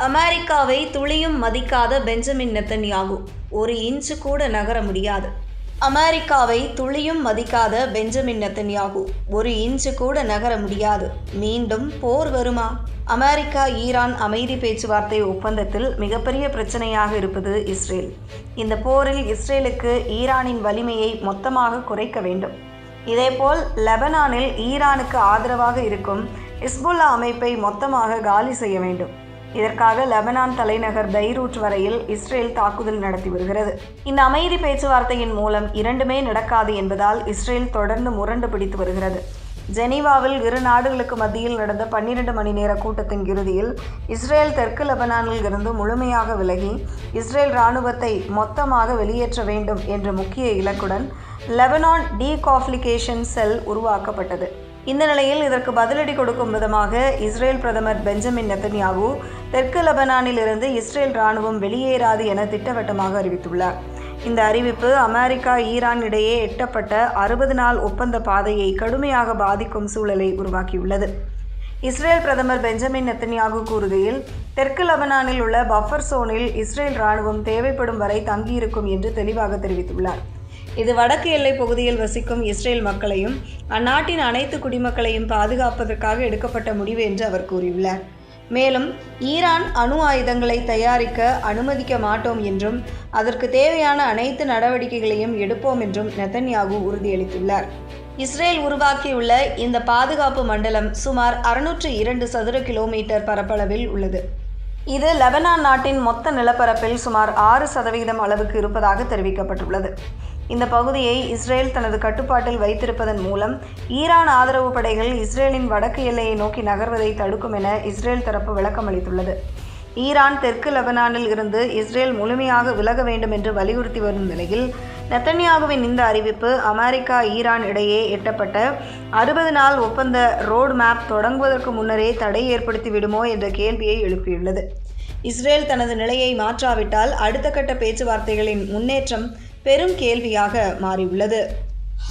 அமெரிக்காவை துளியும் மதிக்காத பெஞ்சமின் நெத்தன்யாகு, ஒரு இன்ச்சு கூட நகர முடியாது. அமெரிக்காவை துளியும் மதிக்காத பெஞ்சமின் நெத்தன்யாகு, ஒரு இன்ச்சு கூட நகர முடியாது. மீண்டும் போர் வருமா? அமெரிக்கா ஈரான் அமைதி பேச்சுவார்த்தை ஒப்பந்தத்தில் மிகப்பெரிய பிரச்சனையாக இருப்பது இஸ்ரேல். இந்த போரில் இஸ்ரேலுக்கு ஈரானின் வலிமையை மொத்தமாக குறைக்க வேண்டும். இதேபோல் லெபனானில் ஈரானுக்கு ஆதரவாக இருக்கும் ஹிஸ்புல்லா அமைப்பை மொத்தமாக காலி செய்ய வேண்டும். இதற்காக லெபனான் தலைநகர் பெய்ரூட் வரையில் இஸ்ரேல் தாக்குதல் நடத்தி வருகிறது. இந்த அமைதி பேச்சுவார்த்தையின் மூலம் இரண்டுமே நடக்காது என்பதால் இஸ்ரேல் தொடர்ந்து முரண்டு பிடித்து வருகிறது. ஜெனீவாவில் இரு நாடுகளுக்கு மத்தியில் நடந்த 12 மணி நேர கூட்டத்தின் இறுதியில் இஸ்ரேல் தெற்கு லெபனானில் இருந்து முழுமையாக விலகி இஸ்ரேல் இராணுவத்தை மொத்தமாக வெளியேற்ற வேண்டும் என்ற முக்கிய இலக்குடன் லெபனான் டீகான்ஃப்ளிகேஷன் செல் உருவாக்கப்பட்டது. இந்த நிலையில் இதற்கு பதிலடி கொடுக்கும் விதமாக இஸ்ரேல் பிரதமர் பெஞ்சமின் நெத்தன்யாகு தெற்கு லெபனானில் இருந்து இஸ்ரேல் இராணுவம் வெளியேறாது என திட்டவட்டமாக அறிவித்துள்ளார். இந்த அறிவிப்பு அமெரிக்கா ஈரான் இடையே எட்டப்பட்ட 60 நாள் ஒப்பந்த பாதையை கடுமையாக பாதிக்கும் சூழலை உருவாக்கியுள்ளது. இஸ்ரேல் பிரதமர் பெஞ்சமின் நெத்தன்யாகு கூறுகையில், தெற்கு லெபனானில் உள்ள பஃபர் சோனில் இஸ்ரேல் இராணுவம் தேவைப்படும் வரை தங்கியிருக்கும் என்று தெளிவாக தெரிவித்துள்ளார். இது வடக்கு எல்லை பகுதியில் வசிக்கும் இஸ்ரேல் மக்களையும் அந்நாட்டின் அனைத்து குடிமக்களையும் பாதுகாப்பதற்காக எடுக்கப்பட்ட முடிவு என்று அவர் கூறியுள்ளார். மேலும் ஈரான் அணு ஆயுதங்களை தயாரிக்க அனுமதிக்க மாட்டோம் என்றும் அதற்கு தேவையான அனைத்து நடவடிக்கைகளையும் எடுப்போம் என்றும் நெத்தன்யாகு உறுதியளித்துள்ளார். இஸ்ரேல் உருவாக்கியுள்ள இந்த பாதுகாப்பு மண்டலம் சுமார் 602 சதுர கிலோமீட்டர் பரப்பளவில் உள்ளது. இது லெபனான் நாட்டின் மொத்த நிலப்பரப்பில் சுமார் 6% அளவுக்கு இருப்பதாக தெரிவிக்கப்பட்டுள்ளது. இந்த பகுதியை இஸ்ரேல் தனது கட்டுப்பாட்டில் வைத்திருப்பதன் மூலம் ஈரான் ஆதரவு படைகள் இஸ்ரேலின் வடக்கு எல்லையை நோக்கி நகர்வதை தடுக்கும் என இஸ்ரேல் தரப்பு விளக்கம் அளித்துள்ளது. ஈரான் தெற்கு லெபனானில் இருந்து இஸ்ரேல் முழுமையாக விலக வேண்டும் என்று வலியுறுத்தி வரும் நிலையில் நெத்தன்யாகுவின் இந்த அறிவிப்பு அமெரிக்கா ஈரான் இடையே எட்டப்பட்ட 60 நாள் ஒப்பந்த ரோட் மேப் தொடங்குவதற்கு முன்னரே தடை ஏற்படுத்தி விடுமோ என்ற கேள்வியை எழுப்பியுள்ளது. இஸ்ரேல் தனது நிலையை மாற்றாவிட்டால் அடுத்த கட்ட பேச்சுவார்த்தைகளின் முன்னேற்றம் பெரும் கேள்வியாக மாறியுள்ளது.